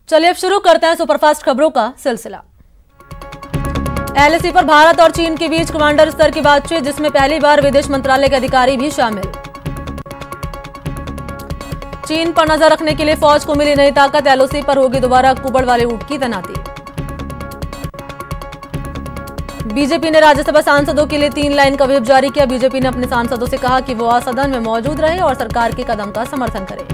चलिए अब शुरू करते हैं सुपरफास्ट खबरों का सिलसिला। एलएसी पर भारत और चीन के बीच कमांडर स्तर की बातचीत, जिसमें पहली बार विदेश मंत्रालय के अधिकारी भी शामिल। चीन पर नजर रखने के लिए फौज को मिली नई ताकत, एलओसी पर होगी दोबारा कुबड़ वाले ऊंट की तैनाती। बीजेपी ने राज्यसभा सांसदों के लिए 3 लाइन का व्हिप जारी किया। बीजेपी ने अपने सांसदों से कहा कि वो सदन में मौजूद रहे और सरकार के कदम का समर्थन करें।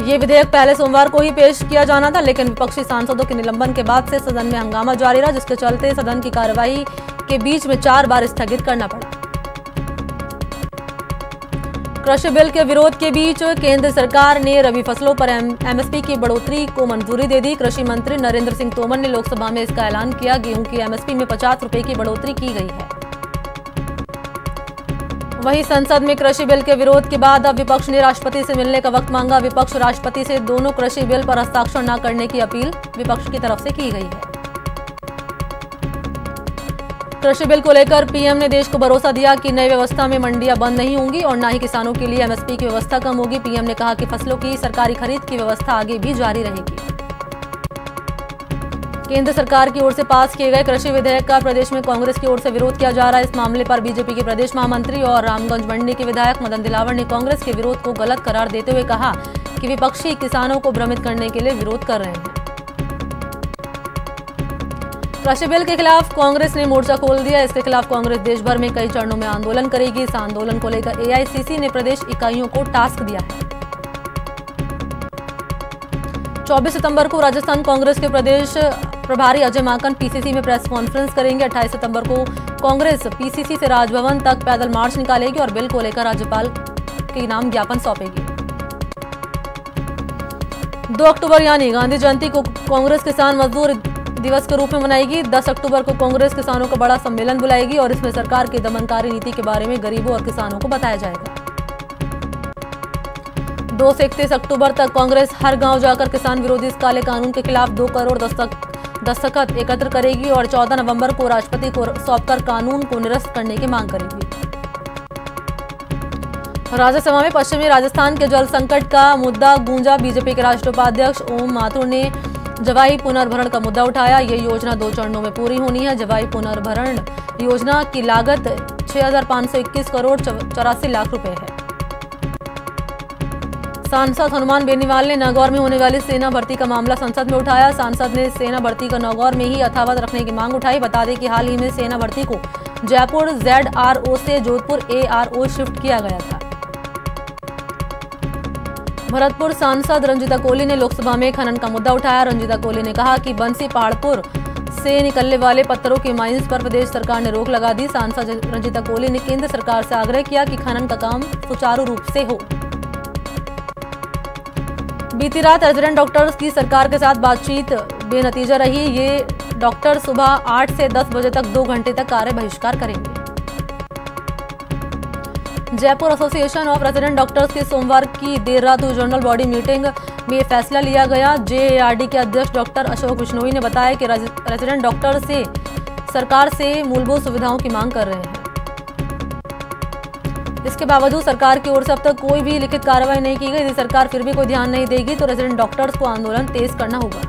ये विधेयक पहले सोमवार को ही पेश किया जाना था, लेकिन विपक्षी सांसदों के निलंबन के बाद से सदन में हंगामा जारी रहा, जिसके चलते सदन की कार्यवाही के बीच में 4 बार स्थगित करना पड़ा। कृषि बिल के विरोध के बीच केंद्र सरकार ने रबी फसलों पर एमएसपी की बढ़ोतरी को मंजूरी दे दी। कृषि मंत्री नरेंद्र सिंह तोमर ने लोकसभा में इसका ऐलान किया। गेहूं की एमएसपी में 50 रुपए की बढ़ोतरी की गई है। वहीं संसद में कृषि बिल के विरोध के बाद अब विपक्ष ने राष्ट्रपति से मिलने का वक्त मांगा। विपक्ष राष्ट्रपति से दोनों कृषि बिल पर हस्ताक्षर न करने की अपील विपक्ष की तरफ से की गई है। कृषि बिल को लेकर पीएम ने देश को भरोसा दिया कि नई व्यवस्था में मंडियां बंद नहीं होंगी और न ही किसानों के लिए एमएसपी की व्यवस्था कम होगी। पीएम ने कहा कि फसलों की सरकारी खरीद की व्यवस्था आगे भी जारी रहेगी। केंद्र सरकार की ओर से पास किए गए कृषि विधेयक का प्रदेश में कांग्रेस की ओर से विरोध किया जा रहा है। इस मामले पर बीजेपी के प्रदेश महामंत्री और रामगंज मंडी के विधायक मदन दिलावर ने कांग्रेस के विरोध को गलत करार देते हुए कहा कि विपक्षी किसानों को भ्रमित करने के लिए विरोध कर रहे हैं। कृषि बिल के खिलाफ कांग्रेस ने मोर्चा खोल दिया। इसके खिलाफ कांग्रेस देश भर में कई चरणों में आंदोलन करेगी। इस आंदोलन को लेकर एआईसीसी ने प्रदेश इकाइयों को टास्क दिया है। 24 सितंबर को राजस्थान कांग्रेस के प्रदेश प्रभारी अजय माकन पीसीसी में प्रेस कॉन्फ्रेंस करेंगे। 28 सितंबर को कांग्रेस पीसीसी से राजभवन तक पैदल मार्च निकालेगी और बिल को लेकर राज्यपाल के नाम ज्ञापन सौंपेगी। 2 अक्टूबर यानी गांधी जयंती को कांग्रेस किसान मजदूर दिवस के रूप में मनाएगी। 10 अक्टूबर को कांग्रेस किसानों का बड़ा सम्मेलन बुलाएगी और इसमें सरकार की दमनकारी नीति के बारे में गरीबों और किसानों को बताया जाएगा। 2 से 31 अक्टूबर तक कांग्रेस हर गांव जाकर किसान विरोधी इस काले कानून के खिलाफ 2 करोड़ दस्तखत एकत्र करेगी और 14 नवंबर को राष्ट्रपति को सौंपकर कानून को निरस्त करने की मांग करेगी। राज्यसभा में पश्चिमी राजस्थान के जल संकट का मुद्दा गूंजा। बीजेपी के राष्ट्रीय उपाध्यक्ष ओम माथुर ने जवाई पुनर्भरण का मुद्दा उठाया। ये योजना 2 चरणों में पूरी होनी है। जवाई पुनर्भरण योजना की लागत 6,521 करोड़ 84 लाख रुपए है। सांसद हनुमान बेनीवाल ने नागौर में होने वाली सेना भर्ती का मामला संसद में उठाया। सांसद ने सेना भर्ती का नागौर में ही यथावत रखने की मांग उठाई। बता दें कि हाल ही में सेना भर्ती को जयपुर ZRO से जोधपुर ARO शिफ्ट किया गया था। भरतपुर सांसद रंजीता कोहली ने लोकसभा में खनन का मुद्दा उठाया। रंजीता कोहली ने कहा कि बंसी पहाड़पुर से निकलने वाले पत्थरों की माइंस पर प्रदेश सरकार ने रोक लगा दी। सांसद रंजीता कोहली ने केंद्र सरकार से आग्रह किया कि खनन का काम सुचारू रूप से हो। बीती रात रेजिडेंट डॉक्टर्स की सरकार के साथ बातचीत बेनतीजा रही। ये डॉक्टर सुबह 8 से 10 बजे तक 2 घंटे तक कार्य बहिष्कार करेंगे। Jaipur association of resident doctors की सोमवार की देर रात हुई जनरल बॉडी मीटिंग में फैसला लिया गया। JARD के अध्यक्ष डॉक्टर अशोक बिश्नोई ने बताया कि रेजिडेंट डॉक्टर से सरकार से मूलभूत सुविधाओं की मांग कर रहे हैं। इसके बावजूद सरकार की ओर से अब तक कोई भी लिखित कार्रवाई नहीं की गई। यदि सरकार फिर भी कोई ध्यान नहीं देगी तो रेजिडेंट डॉक्टर्स को आंदोलन तेज करना होगा।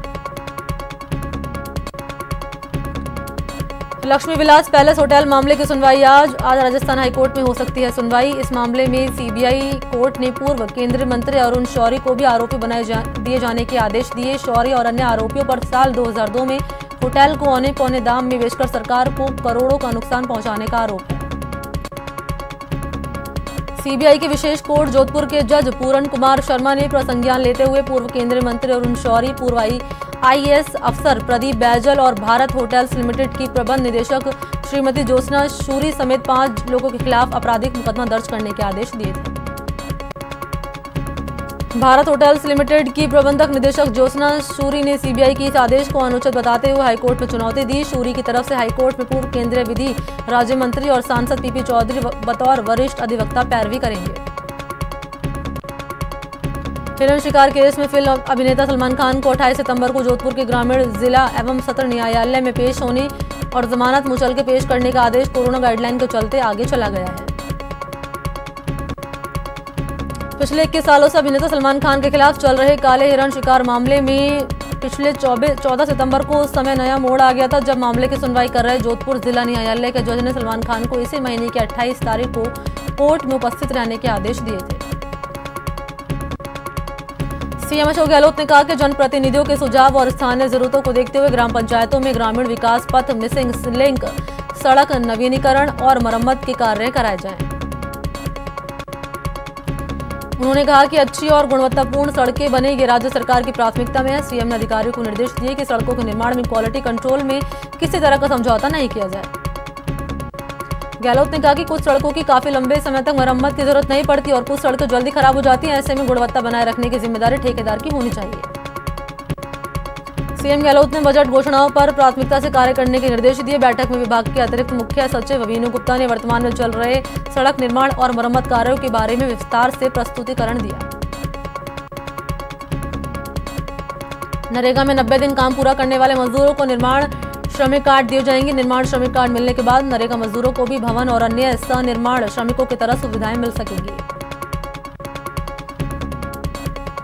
लक्ष्मी विलास पैलेस होटल मामले की सुनवाई आज राजस्थान हाईकोर्ट में हो सकती है सुनवाई। इस मामले में सीबीआई कोर्ट ने पूर्व केंद्रीय मंत्री अरुण शौरी को भी आरोपी दिए जाने के आदेश दिए। शौरी और अन्य आरोपियों पर साल 2002 में होटल को औने पौने दाम में बेचकर सरकार को करोड़ों का नुकसान पहुंचाने का आरोप है। सीबीआई के विशेष कोर्ट जोधपुर के जज पूरन कुमार शर्मा ने प्रसंज्ञान लेते हुए पूर्व केंद्रीय मंत्री अरुण शौरी, पूर्व IAS अफसर प्रदीप बैजल और भारत होटल्स लिमिटेड की प्रबंध निदेशक श्रीमती ज्योत्सना शूरी समेत 5 लोगों के खिलाफ आपराधिक मुकदमा दर्ज करने के आदेश दिए थे। भारत होटल्स लिमिटेड की प्रबंधक निदेशक ज्योत्सना शूरी ने सीबीआई के इस आदेश को अनुचित बताते हुए हाईकोर्ट में चुनौती दी। शूरी की तरफ से हाईकोर्ट में पूर्व केंद्रीय विधि राज्य मंत्री और सांसद PP चौधरी बतौर वरिष्ठ अधिवक्ता पैरवी करेंगे। फिल्म शिकार केस में फिल्म अभिनेता सलमान खान को 28 सितंबर को जोधपुर के ग्रामीण जिला एवं सत्र न्यायालय में पेश होने और जमानत मुचल के पेश करने का आदेश कोरोना गाइडलाइन के चलते आगे चला गया है। पिछले 21 सालों से अभिनेता सलमान खान के खिलाफ चल रहे काले हिरण शिकार मामले में पिछले 14 सितंबर को उस समय नया मोड़ आ गया था, जब मामले की सुनवाई कर रहे जोधपुर जिला न्यायालय के जज ने सलमान खान को इसी महीने की 28 तारीख को कोर्ट में उपस्थित रहने के आदेश दिए थे। सीएम अशोक गहलोत ने कहा कि जनप्रतिनिधियों के सुझाव और स्थानीय जरूरतों को देखते हुए ग्राम पंचायतों में ग्रामीण विकास पथ, मिसिंग लिंक, सड़क नवीनीकरण और मरम्मत के कार्य कराए जाएं। उन्होंने कहा कि अच्छी और गुणवत्तापूर्ण सड़कें बने, ये राज्य सरकार की प्राथमिकता में है। सीएम ने अधिकारियों को निर्देश दिए कि सड़कों के निर्माण में क्वालिटी कंट्रोल में किसी तरह का समझौता नहीं किया जाए। गहलोत ने कहा कि कुछ सड़कों की काफी लंबे समय तक मरम्मत की जरूरत नहीं पड़ती और कुछ सड़कें जल्दी खराब हो जाती हैं। ऐसे में गुणवत्ता बनाए रखने की जिम्मेदारी ठेकेदार की होनी चाहिए। सीएम गहलोत ने बजट घोषणाओं पर प्राथमिकता से कार्य करने के निर्देश दिए। बैठक में विभाग के अतिरिक्त मुख्य सचिव वीनू गुप्ता ने वर्तमान में चल रहे सड़क निर्माण और मरम्मत कार्यों के बारे में विस्तार से प्रस्तुतिकरण दिया। नरेगा में 90 दिन काम पूरा करने वाले मजदूरों को निर्माण श्रमिक कार्ड दिए जाएंगे। निर्माण श्रमिक कार्ड मिलने के बाद नरेगा मजदूरों को भी भवन और अन्य सनिर्माण श्रमिकों की तरह सुविधाएं मिल सकेंगी।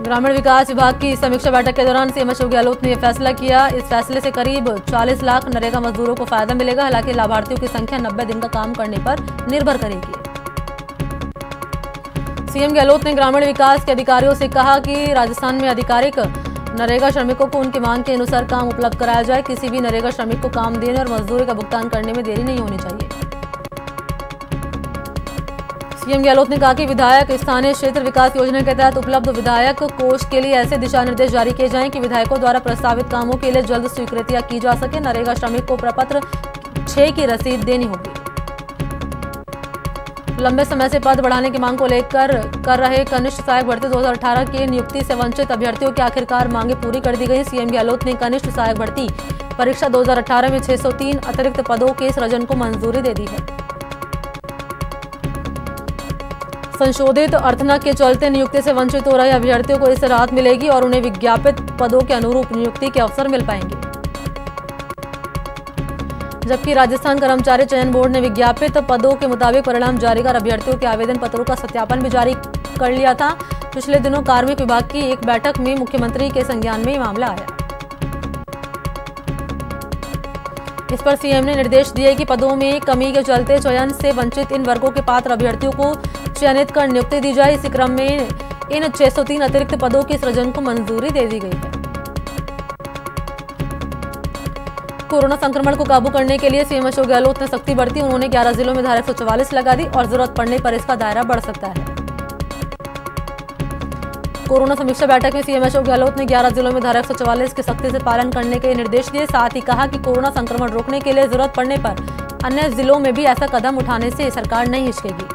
ग्रामीण विकास विभाग की समीक्षा बैठक के दौरान सीएम अशोक गहलोत ने यह फैसला किया। इस फैसले से करीब 40 लाख नरेगा मजदूरों को फायदा मिलेगा। हालांकि लाभार्थियों की संख्या 90 दिन का काम करने पर निर्भर करेगी। सीएम गहलोत ने ग्रामीण विकास के अधिकारियों से कहा कि राजस्थान में आधिकारिक नरेगा श्रमिकों को उनकी मांग के अनुसार काम उपलब्ध कराया जाए। किसी भी नरेगा श्रमिक को काम देने और मजदूरी का भुगतान करने में देरी नहीं होनी चाहिए। सीएम गहलोत ने कहा कि विधायक स्थानीय क्षेत्र विकास योजना के तहत उपलब्ध विधायक कोष के लिए ऐसे दिशा निर्देश जारी किए जाएं कि विधायकों द्वारा प्रस्तावित कामों के लिए जल्द स्वीकृतियां की जा सके। नरेगा श्रमिक को प्रपत्र 6 की रसीद देनी होगी। लंबे समय से पद बढ़ाने की मांग को लेकर कर रहे कनिष्ठ सहायक भर्ती 2018 की नियुक्ति से वंचित अभ्यर्थियों की आखिरकार मांगे पूरी कर दी गई। सीएम गहलोत ने कनिष्ठ सहायक भर्ती परीक्षा 2018 में 603 अतिरिक्त पदों के सृजन को मंजूरी दे दी है। संशोधित अर्थना के चलते नियुक्ति से वंचित हो रहे अभ्यर्थियों को इससे राहत मिलेगी और उन्हें विज्ञापित पदों के अनुरूप नियुक्ति के अवसर मिल पाएंगे। जबकि राजस्थान कर्मचारी चयन बोर्ड ने विज्ञापित पदों के मुताबिक परिणाम जारी कर अभ्यर्थियों के आवेदन पत्रों का सत्यापन भी जारी कर लिया था। पिछले दिनों कार्मिक विभाग की एक बैठक में मुख्यमंत्री के संज्ञान में ये मामला आया। इस पर सीएम ने निर्देश दिए कि पदों में कमी के चलते चयन से वंचित इन वर्गों के पात्र अभ्यर्थियों को चयनित कर नियुक्ति दी जाए। इसी क्रम में इन 603 अतिरिक्त पदों के सृजन को मंजूरी दे दी गई है। कोरोना संक्रमण को काबू करने के लिए सीएम अशोक गहलोत ने सख्ती बरती। उन्होंने 11 जिलों में धारा 144 लगा दी और जरूरत पड़ने पर इसका दायरा बढ़ सकता है। कोरोना समीक्षा बैठक में सीएम अशोक गहलोत ने 11 जिलों में धारा 144 के सख्ती से पालन करने के निर्देश दिए। साथ ही कहा कि कोरोना संक्रमण रोकने के लिए जरूरत पड़ने पर अन्य जिलों में भी ऐसा कदम उठाने से सरकार नहीं हिचकेगी।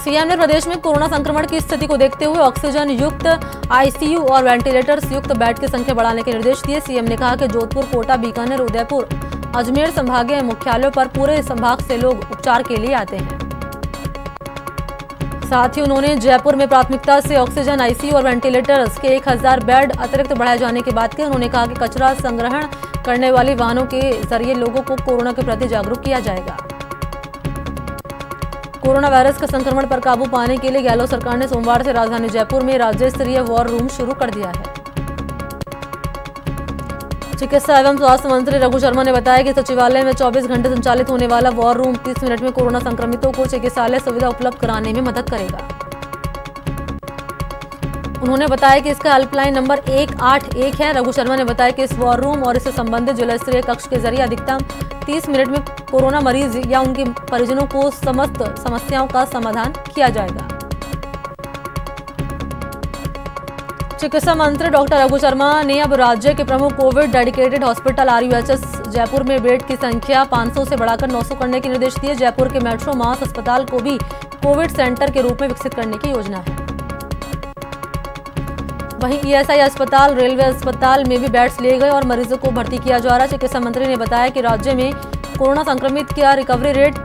सीएम ने प्रदेश में कोरोना संक्रमण की स्थिति को देखते हुए ऑक्सीजन युक्त आईसीयू और वेंटिलेटर्स युक्त बेड की संख्या बढ़ाने के निर्देश दिए। सीएम ने कहा कि जोधपुर, कोटा, बीकानेर, उदयपुर, अजमेर संभागीय मुख्यालयों पर पूरे संभाग से लोग उपचार के लिए आते हैं। साथ ही उन्होंने जयपुर में प्राथमिकता से ऑक्सीजन, आईसीयू और वेंटिलेटर्स के 1000 बेड अतिरिक्त बढ़ाए जाने की बात की। उन्होंने कहा कि कचरा संग्रहण करने वाली वाहनों के जरिए लोगों को कोरोना के प्रति जागरूक किया जाएगा। कोरोना वायरस के संक्रमण पर काबू पाने के लिए गहलोत सरकार ने सोमवार से राजधानी जयपुर में राज्य स्तरीय वॉर रूम शुरू कर दिया है। चिकित्सा एवं स्वास्थ्य मंत्री रघु शर्मा ने बताया कि सचिवालय में 24 घंटे संचालित होने वाला वॉर रूम 30 मिनट में कोरोना संक्रमितों को चिकित्सालय सुविधा उपलब्ध कराने में मदद करेगा। उन्होंने बताया कि इसका हेल्पलाइन नंबर 181 है। रघु शर्मा ने बताया कि इस वॉर रूम और इससे संबंधित जिला स्तरीय कक्ष के जरिए अधिकतम 30 मिनट में कोरोना मरीज या उनके परिजनों को समस्त समस्याओं का समाधान किया जाएगा। चिकित्सा मंत्री डॉक्टर रघु शर्मा ने अब राज्य के प्रमुख Covid dedicated hospital RUHS Jaipur में बेड की संख्या 500 से बढ़ाकर 900 करने के निर्देश दिए। जयपुर के मेट्रो मास अस्पताल को भी कोविड सेंटर के रूप में विकसित करने की योजना है। वहीं ESI अस्पताल, रेलवे अस्पताल में भी बेड्स लिए गए और मरीजों को भर्ती किया जा रहा है। चिकित्सा मंत्री ने बताया कि राज्य में कोरोना संक्रमित का रिकवरी रेट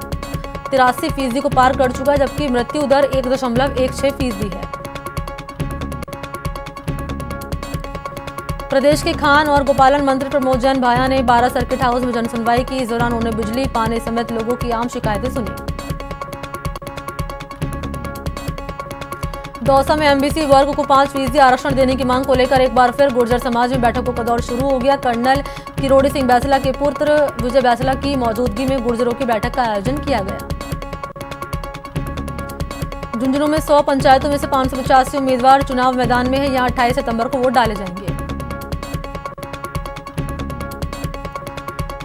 83% को पार कर चुका है, जबकि मृत्यु दर 1.16% है। प्रदेश के खान और गोपालन मंत्री प्रमोद जैन भाया ने 12 सर्किट हाउस में जनसुनवाई की। इस दौरान उन्होंने बिजली, पानी समेत लोगों की आम शिकायतें सुनी। दौसा में एमबीसी वर्ग को 5% आरक्षण देने की मांग को लेकर एक बार फिर गुर्जर समाज में बैठकों का दौर शुरू हो गया। कर्नल किरोड़ी सिंह बैसला के पुत्र विजय बैसला की मौजूदगी में गुर्जरों की बैठक का आयोजन किया गया। झुंझुनू में 100 पंचायतों में से 585 उम्मीदवार चुनाव मैदान में है। यहां 28 सितंबर को वोट डाले जाएंगे।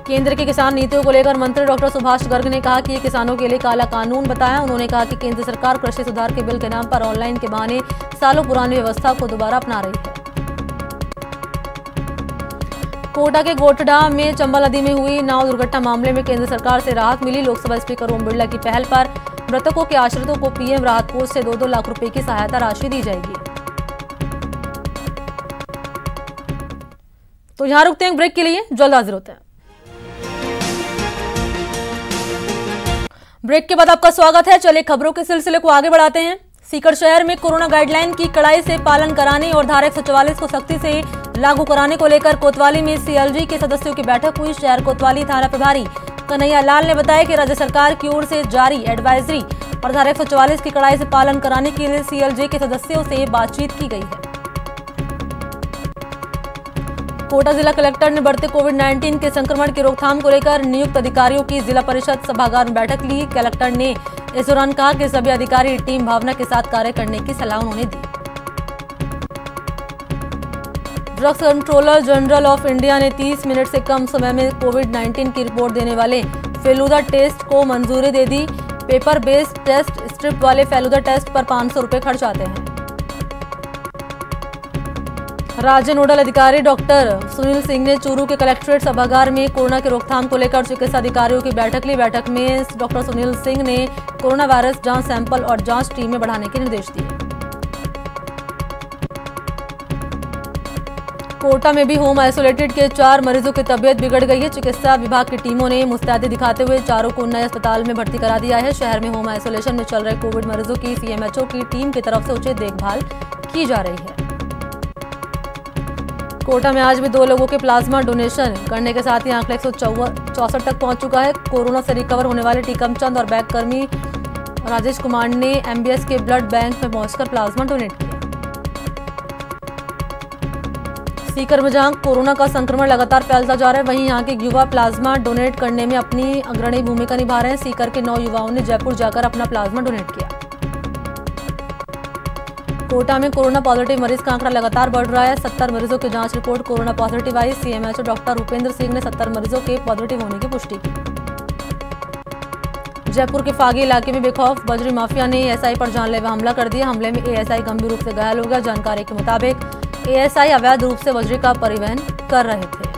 केंद्र की किसान नीतियों को लेकर मंत्री डॉक्टर सुभाष गर्ग ने कहा कि ये किसानों के लिए काला कानून बताया। उन्होंने कहा कि केंद्र सरकार कृषि सुधार के बिल के नाम पर ऑनलाइन के बहाने सालों पुरानी व्यवस्था को दोबारा अपना रही है। कोटा के गोटडा में चंबल नदी में हुई नाव दुर्घटना मामले में केंद्र सरकार से राहत मिली। लोकसभा स्पीकर ओम बिरला की पहल पर मृतकों के आश्रितों को पीएम राहत कोष से 2-2 लाख रुपए की सहायता राशि दी जाएगी। तो यहां रुकते हैं ब्रेक के लिए, जल्द हाजिर होते हैं। ब्रेक के बाद आपका स्वागत है। चलिए खबरों के सिलसिले को आगे बढ़ाते हैं। सीकर शहर में कोरोना गाइडलाइन की कड़ाई से पालन कराने और धारा 144 को सख्ती से लागू कराने को लेकर कोतवाली में सीएलजी के सदस्यों की बैठक हुई। शहर कोतवाली थाना प्रभारी कन्हैया लाल ने बताया कि राज्य सरकार की ओर से जारी एडवाइजरी और धारा 144 की कड़ाई से पालन कराने के लिए सीएलजी के सदस्यों से बातचीत की गई है। कोटा जिला कलेक्टर ने बढ़ते कोविड-19 के संक्रमण की रोकथाम को लेकर नियुक्त अधिकारियों की जिला परिषद सभागार में बैठक ली। कलेक्टर ने इस दौरान कहा कि सभी अधिकारी टीम भावना के साथ कार्य करने की सलाह उन्होंने दी। Drugs controller general of India ने 30 मिनट से कम समय में कोविड-19 की रिपोर्ट देने वाले फेलूदा टेस्ट को मंजूरी दे दी। पेपर बेस्ड टेस्ट स्ट्रिप वाले फेलूदा टेस्ट पर 500 रुपए खर्च आते हैं। राज्य नोडल अधिकारी डॉक्टर सुनील सिंह ने चूरू के कलेक्ट्रेट सभागार में कोरोना की रोकथाम को लेकर चिकित्सा अधिकारियों की बैठक ली। बैठक में डॉक्टर सुनील सिंह ने कोरोना वायरस जांच सैंपल और जांच टीमें बढ़ाने के निर्देश दिए। कोटा में भी होम आइसोलेटेड के 4 मरीजों की तबीयत बिगड़ गई है। चिकित्सा विभाग की टीमों ने मुस्तैदी दिखाते हुए चारों को नए अस्पताल में भर्ती करा दिया है। शहर में होम आइसोलेशन में चल रहे कोविड मरीजों की सीएमएचओ की टीम की तरफ से उचित देखभाल की जा रही है। कोटा में आज भी 2 लोगों के प्लाज्मा डोनेशन करने के साथ ही आंकड़ा 164 तक पहुंच चुका है। कोरोना से रिकवर होने वाले टीकमचंद और बैंक कर्मी राजेश कुमार ने एमबीएस के ब्लड बैंक में पहुंचकर प्लाज्मा डोनेट किया। सीकर में जहां कोरोना का संक्रमण लगातार फैलता जा रहा है, वहीं यहां के युवा प्लाज्मा डोनेट करने में अपनी अग्रणी भूमिका निभा रहे हैं। सीकर के 9 युवाओं ने जयपुर जाकर अपना प्लाज्मा डोनेट किया। कोटा में कोरोना पॉजिटिव मरीज का आंकड़ा लगातार बढ़ रहा है। 70 मरीजों की जांच रिपोर्ट कोरोना पॉजिटिव आई। सीएमएचओ डॉक्टर उपेंद्र सिंह ने 70 मरीजों के पॉजिटिव होने की पुष्टि की। जयपुर के फागी इलाके में बेखौफ बजरी माफिया ने एएसआई पर जानलेवा हमला कर दिया। हमले में एएसआई गंभीर रूप से घायल हो गया। जानकारी के मुताबिक एएसआई अवैध रूप से बजरी का परिवहन कर रहे थे।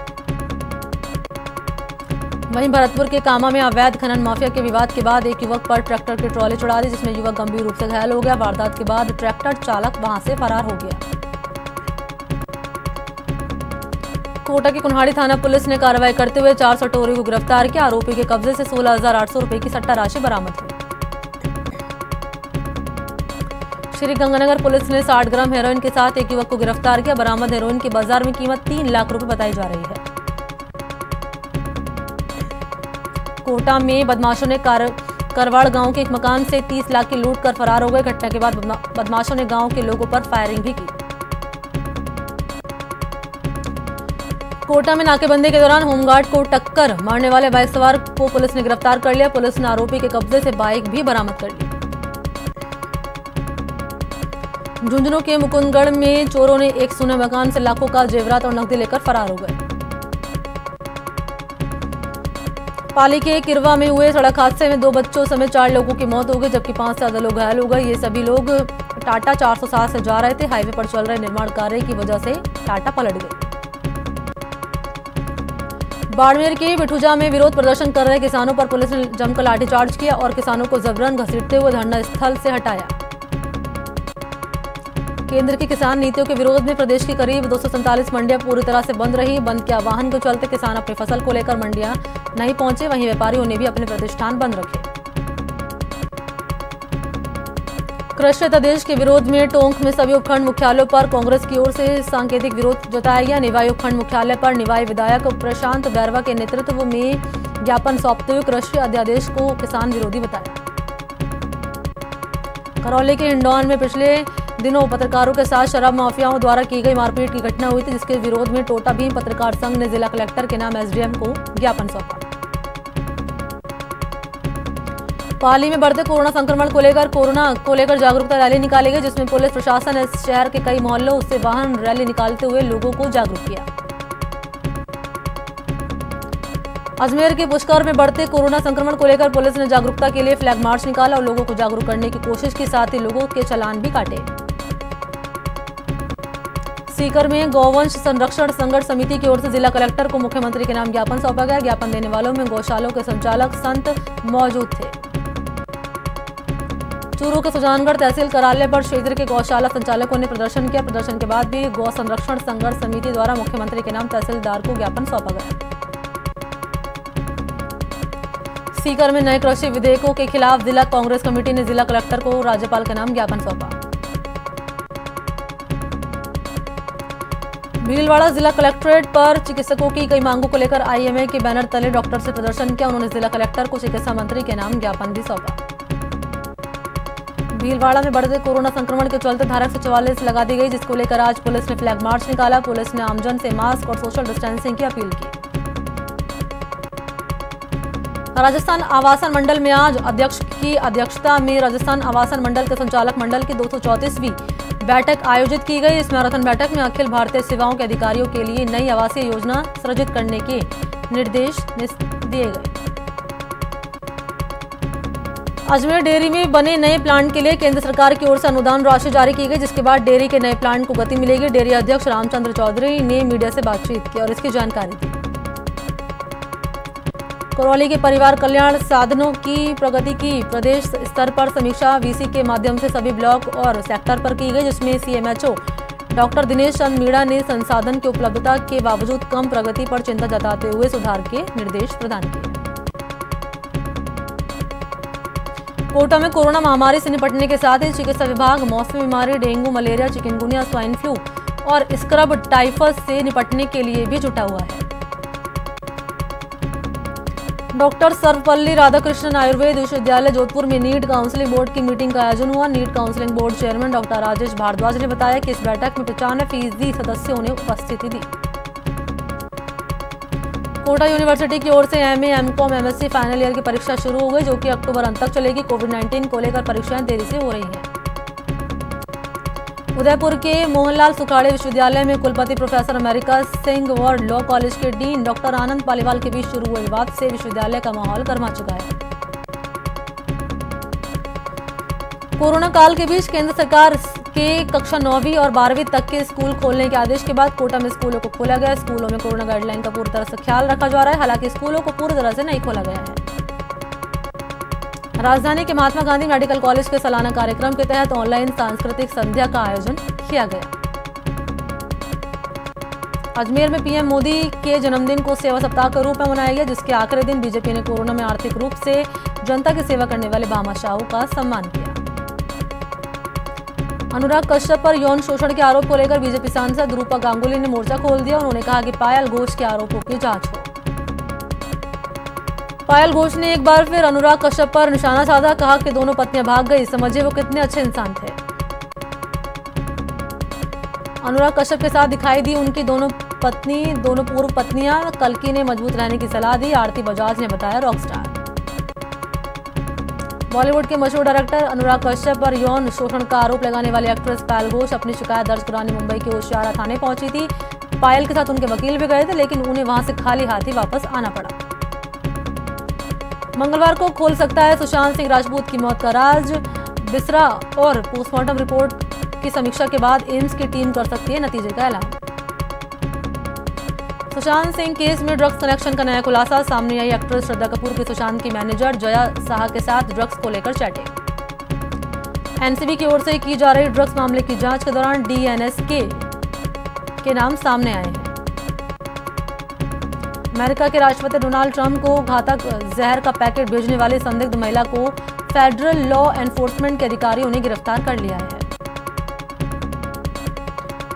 वहीं भरतपुर के कामा में अवैध खनन माफिया के विवाद के बाद एक युवक पर ट्रैक्टर की ट्रॉली चढ़ा दी, जिसमें युवक गंभीर रूप से घायल हो गया। वारदात के बाद ट्रैक्टर चालक वहां से फरार हो गया। कोटा की कुन्हाड़ी थाना पुलिस ने कार्रवाई करते हुए 4 सटोरी को गिरफ्तार किया। आरोपी के कब्जे से 16,800 रुपए की सट्टा राशि बरामद हुई। श्री गंगानगर पुलिस ने 60 ग्राम हेरोइन के साथ एक युवक को गिरफ्तार किया। बरामद हेरोइन की बाजार में कीमत 3 लाख रुपए बताई जा रही है। कोटा में बदमाशों ने करवाड़ गांव के एक मकान से 30 लाख की लूट कर फरार हो गए। घटना के बाद बदमाशों ने गांव के लोगों पर फायरिंग भी की। कोटा में नाकेबंदी के दौरान होमगार्ड को टक्कर मारने वाले बाइक सवार को पुलिस ने गिरफ्तार कर लिया। पुलिस ने आरोपी के कब्जे से बाइक भी बरामद कर ली। झुंझुनू के मुकुंदगढ़ में चोरों ने एक सोने मकान से लाखों का जेवरात और नकदी लेकर फरार हो गए। पाली के किरवा में हुए सड़क हादसे में 2 बच्चों समेत 4 लोगों की मौत हो गई, जबकि 5 से ज्यादा लोग घायल हो गए। ये सभी लोग टाटा 407 से जा रहे थे। हाईवे पर चल रहे निर्माण कार्य की वजह से टाटा पलट गई। बाड़मेर के बिठूजा में विरोध प्रदर्शन कर रहे किसानों पर पुलिस ने जमकर लाठीचार्ज किया और किसानों को जबरन घसीटते हुए धरना स्थल से हटाया। केंद्र की किसान नीतियों के विरोध में प्रदेश की करीब 247 मंडियां पूरी तरह से बंद रही। बंद के आह्वान के चलते किसान अपनी फसल को लेकर मंडियां नहीं पहुंचे। वहीं व्यापारियों ने भी अपने प्रतिष्ठान बंद रखे। कृषि अध्यादेश के विरोध में टोंक में सभी उपखंड मुख्यालयों पर कांग्रेस की ओर से सांकेतिक विरोध जताया गया। निवाई उपखंड मुख्यालय पर निवाई विधायक प्रशांत बैरवा के नेतृत्व में ज्ञापन सौंपते हुए कृषि अध्यादेश को किसान विरोधी बताया। करौली के हिंडौन में पिछले दिनों पत्रकारों के साथ शराब माफियाओं द्वारा की गई मारपीट की घटना हुई थी, जिसके विरोध में टोटा भीम पत्रकार संघ ने जिला कलेक्टर के नाम एसडीएम को ज्ञापन सौंपा। पाली में बढ़ते कोरोना संक्रमण को लेकर जागरूकता रैली निकाली गई, जिसमें पुलिस प्रशासन ने शहर के कई मोहल्लों से वाहन रैली निकालते हुए लोगों को जागरूक किया। अजमेर के पुष्कर में बढ़ते कोरोना संक्रमण को लेकर पुलिस ने जागरूकता के लिए फ्लैग मार्च निकाला और लोगों को जागरूक करने की कोशिश की, साथ ही लोगों के चालान भी काटे। सीकर में गौवंश संरक्षण संघर्ष समिति की ओर से जिला कलेक्टर को मुख्यमंत्री के नाम ज्ञापन सौंपा गया। ज्ञापन देने वालों में गौशालों के संचालक संत मौजूद थे। चूरू के सुजानगढ़ तहसील कार्यालय पर क्षेत्र के गौशाला संचालकों ने प्रदर्शन किया। प्रदर्शन के बाद भी गौ संरक्षण संघर्ष समिति द्वारा मुख्यमंत्री के नाम तहसीलदार को ज्ञापन सौंपा गया। सीकर में नए कृषि विधेयकों के खिलाफ जिला कांग्रेस कमेटी ने जिला कलेक्टर को राज्यपाल के नाम ज्ञापन सौंपा। भीलवाड़ा जिला कलेक्ट्रेट पर चिकित्सकों की कई मांगों को लेकर आईएमए के बैनर तले डॉक्टर से प्रदर्शन किया। उन्होंने जिला कलेक्टर को चिकित्सा मंत्री के नाम ज्ञापन भी सौंपा। भीलवाड़ा में बढ़ते कोरोना संक्रमण के चलते धारा 144 लगा दी गई, जिसको लेकर आज पुलिस ने फ्लैग मार्च निकाला। पुलिस ने आमजन से मास्क और सोशल डिस्टेंसिंग की अपील की। राजस्थान आवासन मंडल में आज अध्यक्ष की अध्यक्षता में राजस्थान आवासन मंडल के संचालक मंडल की 234वीं बैठक आयोजित की गई। इस मैराथन बैठक में अखिल भारतीय सेवाओं के अधिकारियों के लिए नई आवासीय योजना सृजित करने के निर्देश दिए गए। अजमेर डेयरी में बने नए प्लांट के लिए केंद्र सरकार की ओर से अनुदान राशि जारी की गई, जिसके बाद डेयरी के नए प्लांट को गति मिलेगी। डेयरी अध्यक्ष रामचंद्र चौधरी ने मीडिया से बातचीत की और इसकी जानकारी दी। करौली के परिवार कल्याण साधनों की प्रगति की प्रदेश स्तर पर समीक्षा वीसी के माध्यम से सभी ब्लॉक और सेक्टर पर की गई, जिसमें सीएमएचओ डॉक्टर दिनेश चंद मीणा ने संसाधन की उपलब्धता के बावजूद कम प्रगति पर चिंता जताते हुए सुधार के निर्देश प्रदान किए। कोटा में कोरोना महामारी से निपटने के साथ ही चिकित्सा विभाग मौसमी बीमारी dengue, malaria, chikungunya, swine flu और स्क्रब टाइफस से निपटने के लिए भी जुटा हुआ है। डॉक्टर सर्वपल्ली राधाकृष्णन आयुर्वेद विश्वविद्यालय जोधपुर में नीट काउंसलिंग बोर्ड की मीटिंग का आयोजन हुआ। NEET counselling board chairman doctor Rajesh Bhardwaj ने बताया कि इस बैठक में 95% सदस्यों ने उपस्थिति दी। कोटा यूनिवर्सिटी की ओर से MA, MCom, MSc final year की परीक्षा शुरू हो गई, जो कि अक्टूबर अंत तक चलेगी। कोविड-19 को लेकर परीक्षाएं देरी से हो रही हैं। उदयपुर के मोहनलाल सुखाड़े विश्वविद्यालय में कुलपति प्रोफेसर अमेरिका सिंह व लॉ कॉलेज के डीन डॉक्टर आनंद पालीवाल के बीच शुरू हुए विवाद से विश्वविद्यालय का माहौल गर्मा चुका है। कोरोना काल के बीच केंद्र सरकार के कक्षा 9वीं और 12वीं तक के स्कूल खोलने के आदेश के बाद कोटा में स्कूलों को खोला गया। स्कूलों में कोरोना गाइडलाइन का पूरी तरह से ख्याल रखा जा रहा है। हालांकि स्कूलों को पूरी तरह से नहीं खोला गया है। राजधानी के महात्मा गांधी मेडिकल कॉलेज के सालाना कार्यक्रम के तहत ऑनलाइन सांस्कृतिक संध्या का आयोजन किया गया। अजमेर में पीएम मोदी के जन्मदिन को सेवा सप्ताह के रूप में मनाया गया, जिसके आखिरी दिन बीजेपी ने कोरोना में आर्थिक रूप से जनता की सेवा करने वाले भामाशाहों का सम्मान किया। अनुराग कश्यप पर यौन शोषण के आरोप को लेकर बीजेपी सांसद रूपा गांगुली ने मोर्चा खोल दिया। उन्होंने कहा कि पायल घोष के आरोपों की जांच हो। पायल घोष ने एक बार फिर अनुराग कश्यप पर निशाना साधा, कहा कि दोनों पत्नियां भाग गई, समझिए वो कितने अच्छे इंसान थे। अनुराग कश्यप के साथ दिखाई दी उनकी दोनों पूर्व पत्नियां। कल्की ने मजबूत रहने की सलाह दी। आरती बजाज ने बताया रॉकस्टार। बॉलीवुड के मशहूर डायरेक्टर अनुराग कश्यप पर यौन शोषण का आरोप लगाने वाली एक्ट्रेस पायल घोष अपनी शिकायत दर्ज कराने मुंबई के होशियारा थाने पहुंची थी। पायल के साथ उनके वकील भी गए थे, लेकिन उन्हें वहां से खाली हाथ ही वापस आना पड़ा। मंगलवार को खोल सकता है सुशांत सिंह राजपूत की मौत का राज। बिसरा और पोस्टमार्टम रिपोर्ट की समीक्षा के बाद एम्स की टीम कर सकती है नतीजे का ऐलान। सुशांत सिंह केस में ड्रग्स कनेक्शन का नया खुलासा सामने आई। एक्ट्रेस श्रद्धा कपूर की सुशांत की मैनेजर जया साहा के साथ ड्रग्स को लेकर चैटिंग। एनसीबी की ओर से की जा रही ड्रग्स मामले की जांच के दौरान डीएनएसके के नाम सामने आए हैं। अमेरिका के राष्ट्रपति डोनाल्ड ट्रंप को घातक जहर का पैकेट भेजने वाली संदिग्ध महिला को फेडरल लॉ एनफोर्समेंट के अधिकारियों ने गिरफ्तार कर लिया है।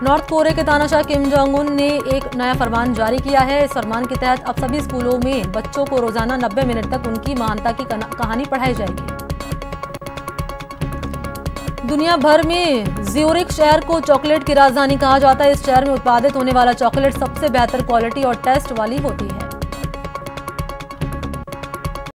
नॉर्थ कोरिया के तानाशाह किम जोंग उन ने एक नया फरमान जारी किया है। इस फरमान के तहत अब सभी स्कूलों में बच्चों को रोजाना 90 मिनट तक उनकी महानता की कहानी पढ़ाई जाएगी। दुनिया भर में ज्यूरिख शहर को चॉकलेट की राजधानी कहा जाता है। इस शहर में उत्पादित होने वाला चॉकलेट सबसे बेहतर क्वालिटी और टेस्ट वाली होती है।